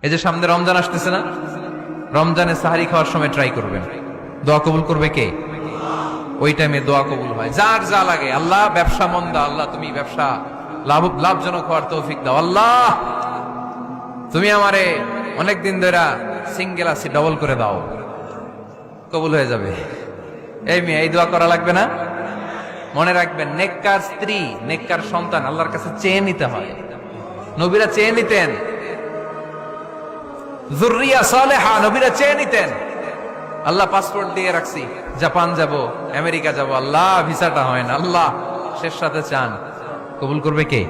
এই যে সামনে রমজান আসতেছে না, রমজানে সাহারি খাওয়ার সময় ট্রাই করবেন, দোয়া কবুল করবে কে? ওই টাইমে দোয়া কবুল হয়। যার যা লাগে, আল্লাহ ব্যবসা মন্দা, আল্লাহ তুমি ব্যবসা লাভজনক হওয়ার তৌফিক দাও, আল্লাহ তুমি আমারে অনেকদিন ধরে সিঙ্গেল আছি ডবল করে দাও, কবুল হয়ে যাবে। এই মেয়ে, এই দোয়া করা লাগবে না? মনে রাখবেন, নেককার স্ত্রী, নেককার সন্তান আল্লাহর কাছে চেয়ে নিতে হয়। নবীরা চেয়ে নিতেন, যুররিয়া সালেহা নবীরা চেয়ে নিতেন। আল্লাহ পাসপোর্ট দিয়ে রাখছি, জাপান যাব, আমেরিকা যাব, আল্লাহ ভিসাটা হয় না, আল্লাহ শেষ সাথে চান, কবুল করবে কে?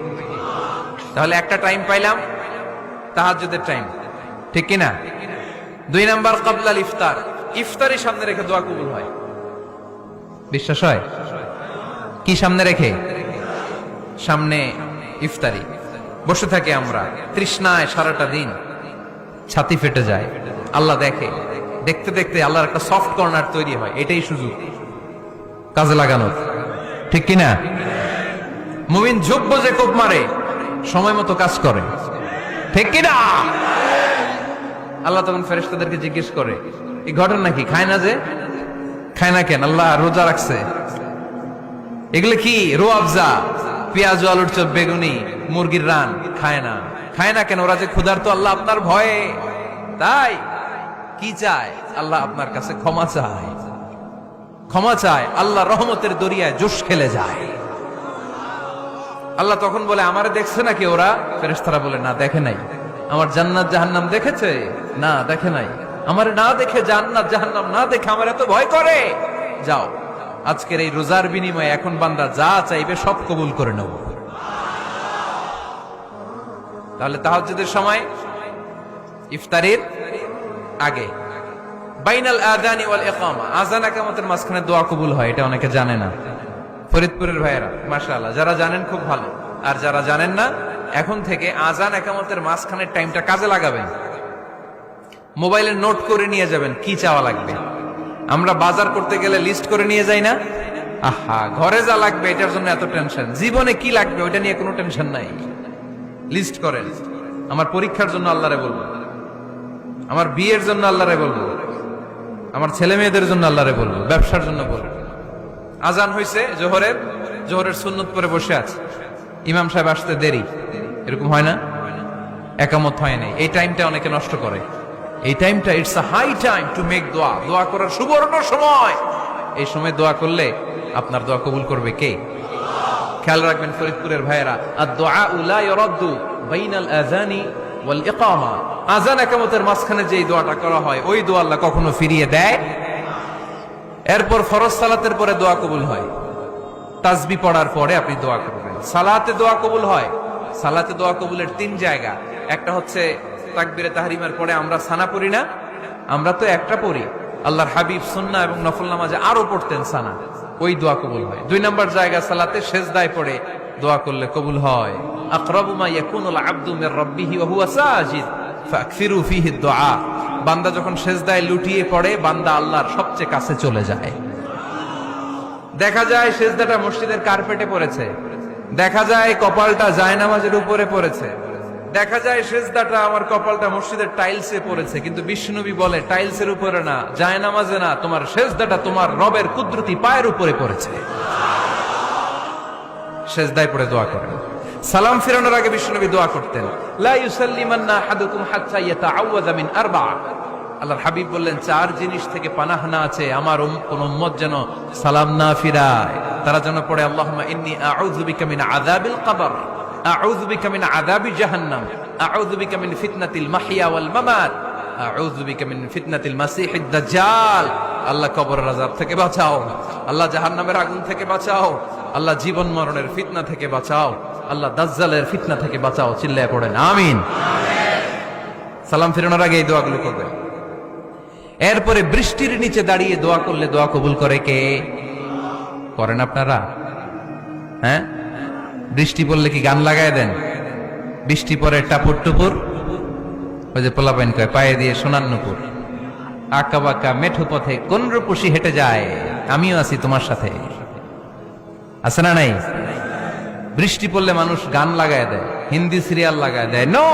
তাহলে একটা টাইম পাইলাম, তাহাজ্জুদের টাইম, ঠিক কিনা? 2 নাম্বার ক্বাবলাল ইফতার, ইফতারি সামনে রেখে দোয়া কবুল হয়। বিশ্বাস হয়? কি সামনে রেখে? সামনে ইফতারি। বসে থাকি আমরা তৃষ্ণায় সারাটা দিন, ছাতি ফেটে যায়, আল্লাহ দেখে, দেখতে দেখতে আল্লাহর একটা সফট কর্নার তৈরি হয়। এটাই সুযোগ কাজে লাগানোর, ঠিক কিনা? মুমিন যোগ্য যে কোপ মারে, সময় মতো কাজ করে, ঠিক কিনা? আল্লাহ তখন ফেরেশতাদেরকে জিজ্ঞেস করে, এই ঘটনা কি? খায় না যে, খায় না কেন? আল্লাহ রোজা রাখছে, এগুলো কি? রোয়াবজা, পেঁয়াজ, আলুর চপ, বেগুনি, মুরগির রান, খায় না। খায় না কেন? ওরা যে ক্ষুধার্ত, আল্লাহ আপনার ভয়ে। তাই কি চায়? আল্লাহ আপনার কাছে ক্ষমা চায়, ক্ষমা চায়। আল্লাহ রহমতের দরিয়ায় জোশ খেলে যায়। আল্লাহ তখন বলে, আমারে দেখছে নাকি ওরা? ফেরেশতারা বলে, না দেখে নাই। আমার জান্নাত জাহান্নাম দেখেছে? না দেখে নাই। আমারে না দেখে, জান্নাত জাহান্নাম না দেখে আমার এত ভয় করে? যাও, আজকের এই রোজার বিনিময়ে এখন বান্দা যা চাইবে সব কবুল করে নেব। তাহলে তাহাজ্জুদের সময়, ইফতারির আগে, বাইনাল আযানি ওয়াল ইকামা, আযান ইকামতের মাঝখানে দোয়া কবুল হয়। এটা অনেকে জানে না। ফরিদপুরের ভাইয়েরা মাশাআল্লাহ, যারা জানেন খুব ভালো, আর যারা জানেন না, এখন থেকে আযান ইকামতের মাঝখানের টাইমটা কাজে লাগাবেন। মোবাইলে নোট করে নিয়ে যাবেন কি চাওয়া লাগবে। আমরা বাজার করতে গেলে লিস্ট করে নিয়ে যাই না? আহা, ঘরে যা লাগবে এটার জন্য এত টেনশন, জীবনে কি লাগবে ওইটা নিয়ে কোনো টেনশন নাই। লিস্ট করেন। আমার পরীক্ষার জন্য আল্লাহরে বলবো, আমার বিয়ের জন্য আল্লাহরে বলবো, আমার ছেলে মেয়েদের জন্য আল্লাহরে বলবো, ব্যবসার জন্য বলবো। আজান হয়েছে জোহরের, জোহরের সুন্নত পরে বসে আছে, ইমাম সাহেব আসতে দেরি, এরকম হয় না? একামত হয় নাই, এই টাইমটা অনেকে নষ্ট করে। এই টাইমটা, it's a high time to make দোয়া, দোয়া করার সুবর্ণ সময়। এই সময় দোয়া করলে আপনার দোয়া কবুল করবে কে? খেয়াল রাখবেন ফরিদপুরের ভাইয়েরা, আদ-দুআ লা ইউরাদ্দু বাইনাল আযানি ওয়াল ইকামা, আযান ইকামতের মাঝখানে যে দোয়াটা করা হয়, ওই দোয়া আল্লাহ কখনো ফিরিয়ে দেয়। এরপর ফরজ সালাতের পরে দোয়া কবুল হয়, তাসবিহ পড়ার পরে আপনি দোয়া করবেন। সালাতে দোয়া কবুল হয়। সালাতে দোয়া কবুলের 3 জায়গা। একটা হচ্ছে তাকবীরে তাহরিমার পরে আমরা সানা পড়ি না, আমরা তো একটা পড়ি, আল্লাহর হাবিব সুন্নাহ এবং নফল নামাজে আরো পড়তেন সানা, ওই দোয়া কবুল হয়। 2 নম্বর জায়গা, সালাতে সেজদায় পড়ে দোয়া করলে কবুল হয়। আকরাবু মা ইয়াকুনুল আবদু মির রাব্বিহি ওয়া হুয়া সাজিদ ফাকসিরু ফীহি দুআ, বান্দা যখন সেজদায় লুটিয়ে পড়ে, বান্দা আল্লাহর সবচেয়ে কাছে চলে যায়। দেখা যায় সেজদাটা মসজিদের কার্পেটে পড়েছে, দেখা যায় কপালটা জায়নামাজের উপরে পড়েছে, দেখা যায় সেজদাটা, আমার কপালটা মসজিদের টাইলসে পড়েছে, কিন্তু বিশ্বনবী বলে টাইলসের উপরে না, জায়নামাজে না, তোমার সেজদাটা তোমার রবের কুদরতি পায়ের উপরে পড়েছে। সেজদায় পড়ে দোয়া করেন। সালাম ফিরানোর আগে বিশ্বনবী দোয়া করতেন, লা ইউসাল্লিমান্না আহাদুকুম হাত্তা ইয়াতাআওয়াযা মিন আরবা। আল্লাহর হাবিব বললেন, 4 জিনিস থেকে পানাহ না আছে আমার কোন উম্মত যেন সালাম না ফিরায়। তারা যেন পড়ে, আল্লাহুম্মা ইন্নী আউযু বিকা মিন আযাবিল কবর, আউযু বিকা মিন আযাবি জাহান্নাম, আউযু বিকা মিন ফিতনাতিল মাহইয়া ওয়াল মামাত, আউযু বিকা মিন ফিতনাতিল মাসিহিদ দাজ্জাল। আল্লাহ কবরের আযাব থেকে বাঁচাও, আল্লাহ জাহান্নামের আগুন থেকে বাঁচাও, আল্লাহ জীবন মরণের ফিতনা থেকে বাঁচাও, আল্লাহ দাজ্জালের ফিতনা থেকে বাঁচাও। চিল্লায়ে পড়েন আমিন। সালাম ফিরানোর আগে এই দোয়াগুলো করবেন। এরপরে বৃষ্টির নিচে দাঁড়িয়ে দোয়া করলে দোয়া কবুল করে কে? করেন আপনারা? হ্যাঁ, বৃষ্টি পড়লে কি গান লাগায় দেন? বৃষ্টি পরে টাপুর টুপুর, ওই যে পোলাপাইন কয়, পায়ে দিয়ে সোনার নুপুর, আঁকা বাঁকা মেঠো পথে কোন রূপসী হেঁটে যায়, আমিও আছি তোমার সাথে, আছে না নাই? বৃষ্টি পড়লে মানুষ গান লাগায় দেয়, হিন্দি সিরিয়াল লাগায় দেয়। নো,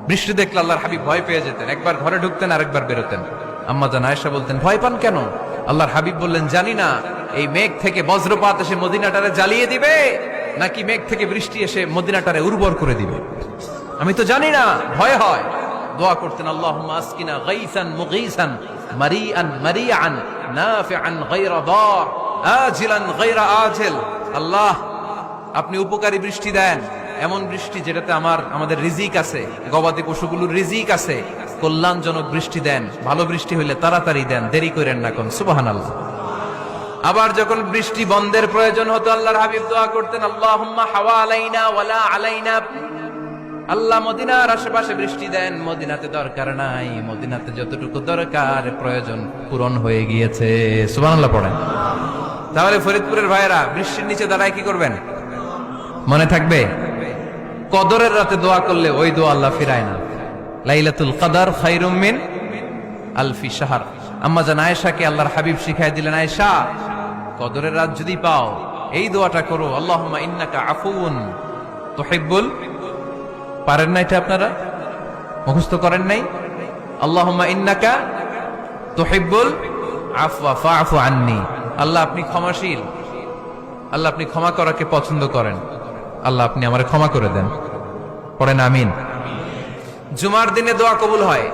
বৃষ্টি দেখলে আল্লাহর হাবিব ভয় পেয়ে যেতেন, একবার ঘরে ঢুকতেন আরেকবার বেরোতেন। আম্মা জান আয়েশা বলতেন, ভয় পান কেন? আল্লাহর হাবিব বললেন, জানি না এই মেঘ থেকে বজ্রপাত এসে মদিনাটারে জ্বালিয়ে দিবে নাকি মেঘ থেকে বৃষ্টি এসে মদিনাটারে উর্বর করে দিবে, আমি তো জানি না, ভয় হয়। দোয়া করতেন, আল্লাহুম্মা আসকিনা গাইসান মুগীসান মারিআন মারিআন নাফিআন গায়রা দার আজিলান গায়রা আজিল। আল্লাহ, আপনি উপকারী বৃষ্টি দেন, এমন বৃষ্টি যেটাতে আমাদের রিজিক আছে, গবাদি পশুগুলোর রিজিক আছে, কল্যাণজনক বৃষ্টি দেন, ভালো বৃষ্টি হইলে তাড়াতাড়ি দেন, দেরি করেন না কোন। সুবহানাল্লাহ। আবার যখন বৃষ্টি বন্ধের প্রয়োজন হতো আল্লাহর হাবিব দোয়া করতেন, আল্লাহুম্মা হাওয়া আলাইনা ওয়ালা আলাইনা। আল্লাহ মদিনার আশেপাশে বৃষ্টি দেন, মদিনাতে দরকার নাই, মদিনাতে যতটুকু দরকার প্রয়োজন পূরণ হয়ে গিয়েছে। সুবহানাল্লাহ পড়েন। তাহলে ফরিদপুরের ভাইয়েরা বৃষ্টির নিচে দাঁড়ায় কি করবেন মনে থাকবে? কদরের রাতে দোয়া করলে ওই দোয়া আল্লাহ ফিরায় না। লাইলাতুল কদর খায়রুম মিন আলফি শাহর। আম্মা জান আয়েশাকে আল্লাহর হাবিব শিখাই দিলেন, আয়েশা, কদরের রাত যদি পাও এই দোয়াটা করো, আল্লাহুম্মা ইন্নাকা আফুউন তুহিব্বুল। পারেন না এটা? আপনারা মুখস্থ করেন নাই? আল্লাহুম্মা ইন্নাকা তুহিব্বুল আফওয়া ফাআফু আন্নি। আল্লাহ আপনি ক্ষমাশীল, আল্লাহ আপনি ক্ষমা করাকে পছন্দ করেন, আল্লাহ আপনি আমারে ক্ষমা করে দেন। পড়েন আমিন। জুমার দিনে দোয়া কবুল হয়।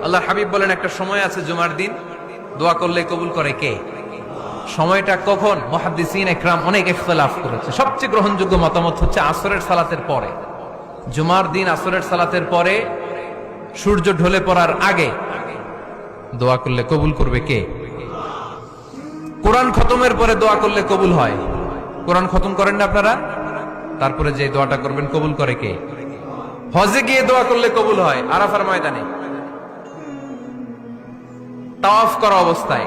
আল্লাহর হাবিব বলেন, একটা সময় আছে জুমার দিন দোয়া করলে কবুল করে কে? সময়টা কখন? মুহাদ্দিসিন ইকরাম অনেক ইখতিলাফ করেছে। সবচেয়ে গ্রহণযোগ্য মতামত হচ্ছে আসরের সালাতের পরে। জুমার দিন আসরের সালাতের পরে সূর্য ঢলে পড়ার আগে দোয়া করলে কবুল করবে কে? কোরআন খতমের পরে দোয়া করলে কবুল হয়। কোরআন খতম করেন না আপনারা? তারপরে যে দোয়াটা করবেন কবুল করে কে? হজে গিয়ে দোয়া করলে কবুল হয়। আরাফার ময়দানে তাওয়াফ করা অবস্থায়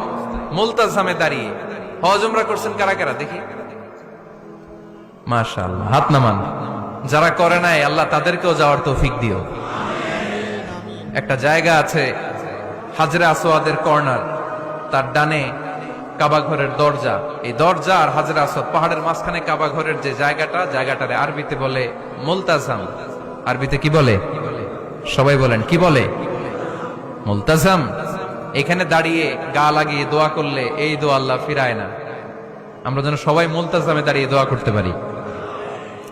মুলতাজামে দাঁড়িয়ে। হজ উমরা করছেন কারা কারা দেখি? মাশাআল্লাহ, হাত নামান। যারা করে নাই আল্লাহ তাদেরকেও যাওয়ার তৌফিক দিও। একটা জায়গা আছে হাজরে আসওয়াদের কর্নার, তার ডানে কাবা ঘরের দরজা। এই দরজা আর হাজরে আসওয়াদ, পাহাড়ের মাঝখানে কাবা ঘরের যে জায়গাটারে আরবিতে বলে মুলতাজাম। আরবিতে কি বলে? সবাই বলেন, কি বলে? মুলতাজাম। এখানে দাঁড়িয়ে গা লাগিয়ে দোয়া করলে এই দোয়া আল্লাহ ফিরায় না। আমরা যেন সবাই মুলতাজামে দাঁড়িয়ে দোয়া করতে পারি।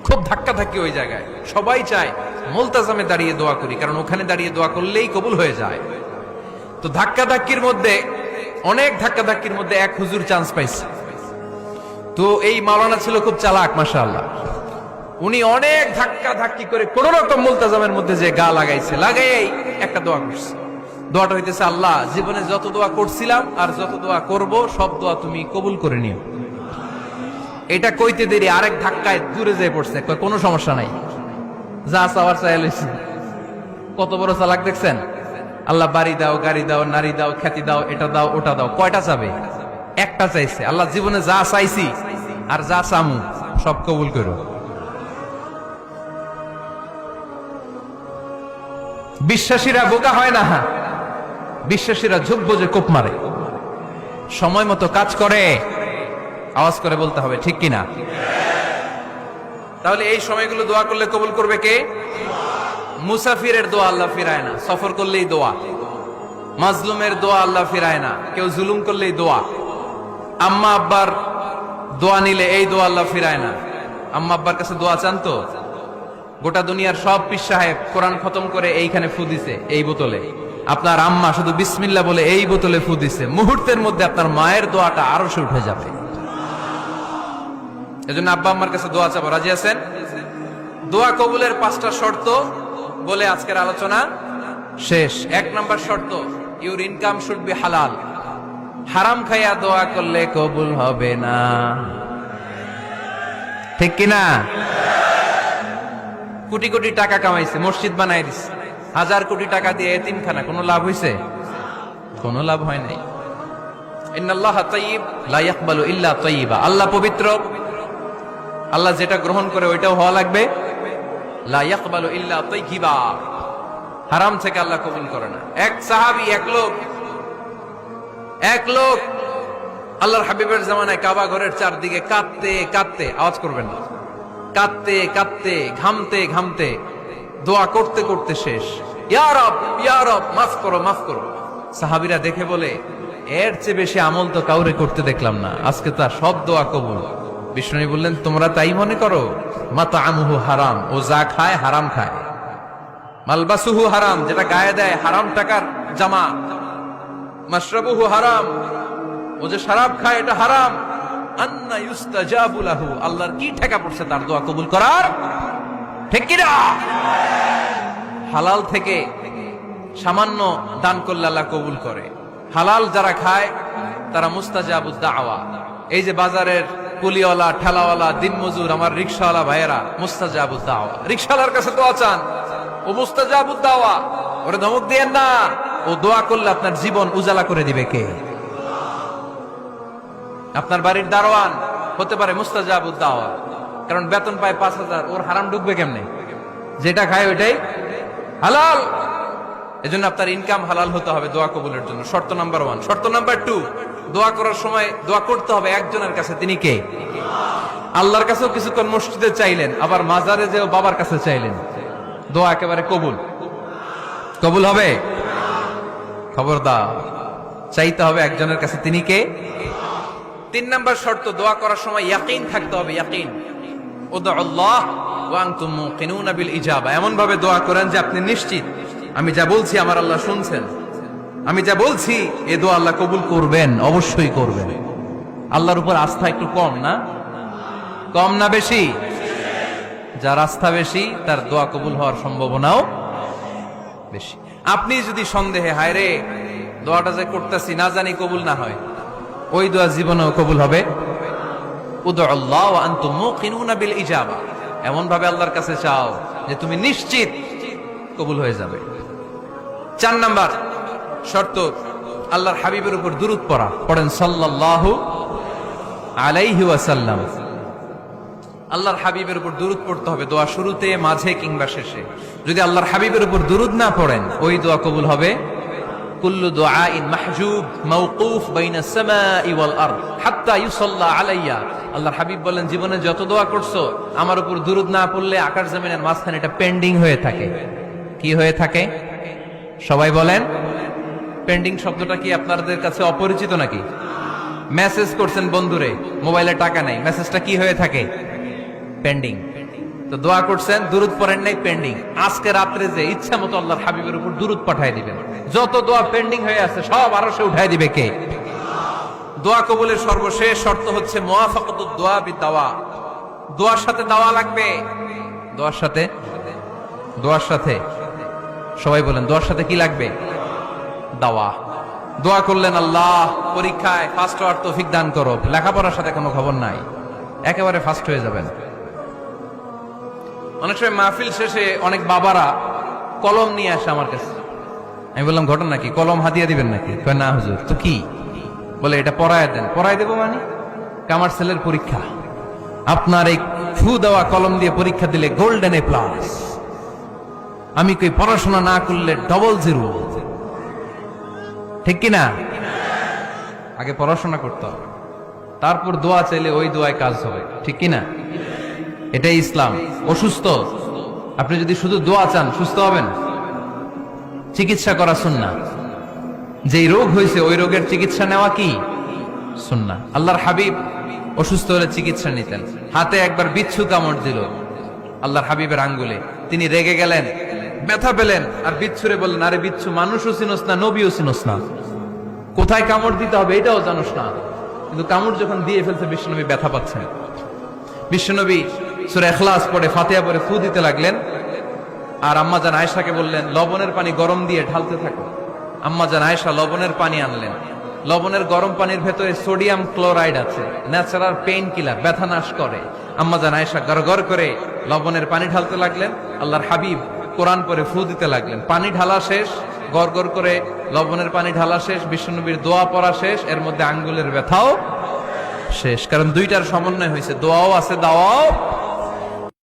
খুব ধাক্কা ধাক্কি ওই জায়গায়, সবাই চায় মুলতাজামে দাঁড়িয়ে দোয়া করি, কারণ ওখানে দাঁড়িয়ে দোয়া করলেই কবুল হয়ে যায়। তো ধাক্কা ধাক্কির মধ্যে, অনেক ধাক্কা ধাক্কির মধ্যে এক হুজুর চান্স পাইছে। তো এই মাওলানা ছিল খুব চালাক, মাশাআল্লাহ। উনি অনেক ধাক্কা ধাক্কি করে কোন রকম মুলতাজামের মধ্যে যে গা লাগাইছে, লাগাই একটা দোয়া করছে। দোয়াটা হইতেছে, আল্লাহ জীবনে যত দোয়া করছিলাম আর যত দোয়া করব সব দোয়া তুমি কবুল করে নিও। এটা কইতে দেরি আরেক ধাক্কায় দূরে যেয়ে পড়ছে, কোনো সমস্যা নাই, যা চাওয়ার চাই লইছি। কত বড় চালাক দেখছেন? আল্লাহ বাড়ি দাও, গাড়ি দাও, নারী দাও, খ্যাতি দাও, এটা দাও, ওটা দাও। কয়টা চাবে? একটা চাইছে। আল্লাহ জীবনে যা চাইছি আর যা চামু সব কবুল করো। বিশ্বাসীরা বোকা হয় না, বিশ্বাসীরা যোগ্য যে কোপ মারে, সময় মতো কাজ করে। আওয়াজ করে বলতে হবে, ঠিক কিনা? তাহলে এই সময়গুলো দোয়া করলে কবুল করবে কে? মুসাফিরের দোয়া আল্লাহ ফিরায় না, সফর করলেই দোয়া। মাজলুমের দোয়া আল্লাহ ফিরায় না, কেউ জুলুম করলেই দোয়া। আম্মা আব্বার দোয়া নিলে এই দোয়া আল্লাহ ফিরায় না। আম্মা আব্বার কাছে দোয়া চান তো? গোটা দুনিয়ার সব পীর সাহেব কোরআন খতম করে এইখানে ফু দিছে এই বোতলে, আপনার আম্মা শুধু বিসমিল্লাহ বলে এই বোতলে ফু দিছে, মুহূর্তের মধ্যে আপনার মায়ের দোয়াটা আরো সে উঠে যাবে। এজন্য আব্বা আম্মার কাছে দোয়া চাবো, রাজি আছেন? দোয়া কবুলের 5টা শর্ত বলে আজকের আলোচনা শেষ। 1 নাম্বার শর্ত, ইউর ইনকাম শুড বি হালাল। হারাম খাইয়া দোয়া করলে কবুল হবে না, ঠিক কিনা? কোটি কোটি টাকা কামাইছে, মসজিদ বানাই দিছে, 1000 কোটি টাকা দিয়ে এতিমখানা, কোনো লাভ হইছে? কোনো লাভ হয় নাই। ইন্নাল্লাহা তাইয়্যিব লা ইয়াকবালু ইল্লা তাইয়্যিবা। আল্লাহ পবিত্র, আল্লাহ যেটা গ্রহণ করে ওইটাও হওয়া লাগবে। লা ইয়াকবালু ইল্লা তাইয়্যিবা। হারাম থেকে আল্লাহ কবুল করে না। এক সাহাবী, এক লোক আল্লাহর হাবিবের জামানায় কাবা ঘরের চারদিকে কাঁদতে কাঁদতে, আওয়াজ করবেন না, কাঁদতে কাঁদতে, ঘামতে ঘামতে, দোয়া করতে করতে শেষ। ইয়া রব, ইয়া রব, মাফ করো, মাফ করো। সাহাবীরা দেখে বলে, এর চেয়ে বেশি আমল তো কাউরে করতে দেখলাম না, আজকে তার সব দোয়া কবুল। বিষ্ণু বললেন, তোমরা তাই মনে করো? মাতআমুহু হারাম, ও যা খায় হারাম খায়। মালবাসুহু হারাম, যেটা গায়ে দেয় হারাম টাকার জামা। মাশরাবুহু হারাম, ও যে শরাব খায় এটা হারাম। আন্না ইউস্তাজাবু লাহু, আল্লাহর কি ঠেকা পড়ছে তার দোয়া কবুল করার? ঠিক কি না? হালাল থেকে সামান্য দান করলে আল্লাহ কবুল করে। হালাল যারা খায় তারা মুস্তাজাবুদ দাওয়া। এই যে বাজারের কুলিওয়ালা, ঠেলাওয়ালা, দিনমজুর, আমার রিকশাওয়ালা ভাইয়েরা, মুস্তাজাবুদ দাওয়া। রিকশাওয়ালার কাছে দোয়া চান, ও মুস্তাজাবুদ দাওয়া। ওরে ধমক দিয়েন না, ও দোয়া করলে আপনার জীবন উজালা করে দিবে কে? আপনার বাড়ির দারোয়ান হতে পারে মুস্তাজাবুদ দাওয়া, কারণ বেতন পায় 5,000, ওর হারাম ঢুকবে কেমনে? যেটা খায় ওইটাই হালাল। এজন্য আপনার ইনকাম হালাল হতে হবে দোয়া কবুলের জন্য। শর্ত নাম্বার 1। শর্ত নাম্বার 2, দোয়া করার সময় দোয়া করতে হবে একজনের কাছে। তিনি কে? আল্লাহর কাছেও কিছুক্ষণ মসজিদে চাইলেন, আবার মাজারে যেও বাবার কাছে চাইলেন, দোয়া একেবারে কবুল। কবুল হবে? খবরদার, চাইতে হবে একজনের কাছে। তিনি কে? 3 নাম্বার শর্ত, দোয়া করার সময় ইয়াকিন থাকতে হবে। ইয়াকিন, উদউল্লাহ ওয়া আনতুম মুকিনুনা বিল ইজাবা। এমন ভাবে দোয়া করেন যে আপনি নিশ্চিত, আমি যা বলছি আমার আল্লাহ শুনছেন, আমি যা বলছি এই দোয়া আল্লাহ কবুল করবেন, অবশ্যই করবেন। আল্লাহর উপর আস্থা একটু কম না? কম না বেশি? যার আস্থা বেশি তার দোয়া কবুল হওয়ার সম্ভাবনাও বেশি। আপনি যদি সন্দেহে, হায় রে দোয়াটা যে করতেছি না জানি কবুল না হয়, ওই দোয়া জীবনেও কবুল হবে। উদউল্লাহ ওয়া আনতুম মুকিনুনা বিল ইজাবা, এমন ভাবে আল্লাহর কাছে চাও যে তুমি নিশ্চিত কবুল হয়ে যাবে। 4 নাম্বার শর্ত, আল্লাহর হাবিবের উপর দুরূদ পড়া। পড়েন সাল্লাল্লাহু আলাইহি ওয়াসাল্লাম। আল্লাহর হাবিবের উপর দুরূদ পড়তে হবে দোয়া শুরুতে, মাঝে কিংবা শেষে। যদি আল্লাহর হাবিবের উপর দুরূদ না পড়েন, ওই দোয়া কবুল হবে। কুল্লু দুআইন মাহজুব মাওকুফ বাইনাস সামাই ওয়াল আরদ হাত্তা ইউসাল্লা আলাইয়া। আল্লাহর হাবিব বলেন, জীবনে যত দোয়া করছো আমার উপর দুরূদ না পড়লে আকাশ জমিনের মাঝখানে এটা পেন্ডিং হয়ে থাকে। কি হয়ে থাকে? সবাই বলেন। পেন্ডিং শব্দটা কি আপনাদের কাছে অপরিচিত নাকি? মেসেজ করছেন বন্ধুরে, মোবাইলে টাকা নাই, মেসেজটা কি হয়ে থাকে? পেন্ডিং। তো দোয়া করছেন, দুরূদ পড়েন নাই, পেন্ডিং। আজকে রাত্রে যে ইচ্ছা মতো আল্লাহর হাবিবের উপর দুরূদ পাঠিয়ে দিবেন, যত দোয়া পেন্ডিং হয়ে আছে সব আরশে উঠায় দিবে কে? দোয়া কবুলের সর্বশেষ শর্ত হচ্ছে মুওয়াফাকাতুদ দোয়া বিদাওয়া। দোয়ার সাথে দাওয়া লাগবে। দোয়ার সাথে, দোয়ার সাথে, সবাই বলেন, দোয়ার সাথে কি লাগবে? দাওয়া। দোয়া করলেন, আল্লাহ পরীক্ষায় ফার্স্ট হওয়ার তৌফিক দান করো। লেখাপড়ার সাথে কোনো খবর নাই, একেবারে ফার্স্ট হয়ে যাবেন। অনেক সময় মাহফিল শেষে অনেক বাবারা কলম নিয়ে আসে আমার কাছে। আমি বললাম, ঘটনা কি? কলম হাদিয়া দিবেন নাকি? কয় না হুজুর। তো কি? বলে, এটা পড়ায় দেন। পড়ায় দেবো মানে? আমার ছেলের পরীক্ষা, আপনার এই ফু দেওয়া কলম দিয়ে পরীক্ষা দিলে গোল্ডেন এ প্লাস। আমি কই, পড়াশোনা না করলে ডবল জিরো। ঠিক কিনা? আগে পড়াশোনা করতে হবে, তারপর দোয়া চাইলে ওই দোয়ায় কাজ হবে। ঠিক কিনা? এটাই ইসলাম। অসুস্থ, আপনি যদি শুধু দোয়া চান সুস্থ হবেন? চিকিৎসা করা সুন্নাহ। যেই রোগ হয়েছে ওই রোগের চিকিৎসা নেওয়া কি সুন্নাহ। আল্লাহর হাবিব অসুস্থ হলে চিকিৎসা নিতেন। হাতে একবার বিচ্ছু কামড় দিল আল্লাহর হাবিবের আঙ্গুলে, তিনি রেগে গেলেন, ব্যথা পেলেন, আর বিচ্ছুরে বললেন, আরে বিচ্ছু, মানুষও চিনোস না, নবীও চিনোস না, কোথায় কামড় দিতে হবে এটাও জানোস না। কিন্তু কামড় যখন দিয়ে ফেলছে, বিশ্বনবী ব্যথা পাচ্ছেন। বিশ্বনবী সূরা ইখলাস পড়ে, ফাতিহা পড়ে ফু দিতে লাগলেন। আর আম্মাজান আয়েশাকে বললেন, লবণের পানি গরম দিয়ে ঢালতে থাকো। আম্মাজান আয়েশা লবণের পানি আনলেন। লবণের গরম পানির ভেতরে সোডিয়াম ক্লোরাইড আছে, ন্যাচারাল পেইন কিলার, ব্যথা নাশ করে। আম্মাজান আয়েশা গড়গড় করে লবণের পানি ঢালতে লাগলেন। আল্লাহর হাবিব কোরআন পড়ে ফু দিতে লাগলেন। পানি ঢালা শেষ, গড়গড় করে লবণের পানি ঢালা শেষ, বিশ্বনবীর দোয়া পড়া শেষ, এর মধ্যে আঙ্গুলের ব্যথাও শেষ। কারণ দুইটার সমন্বয় হয়েছে, দোয়াও আছে, দাওয়াও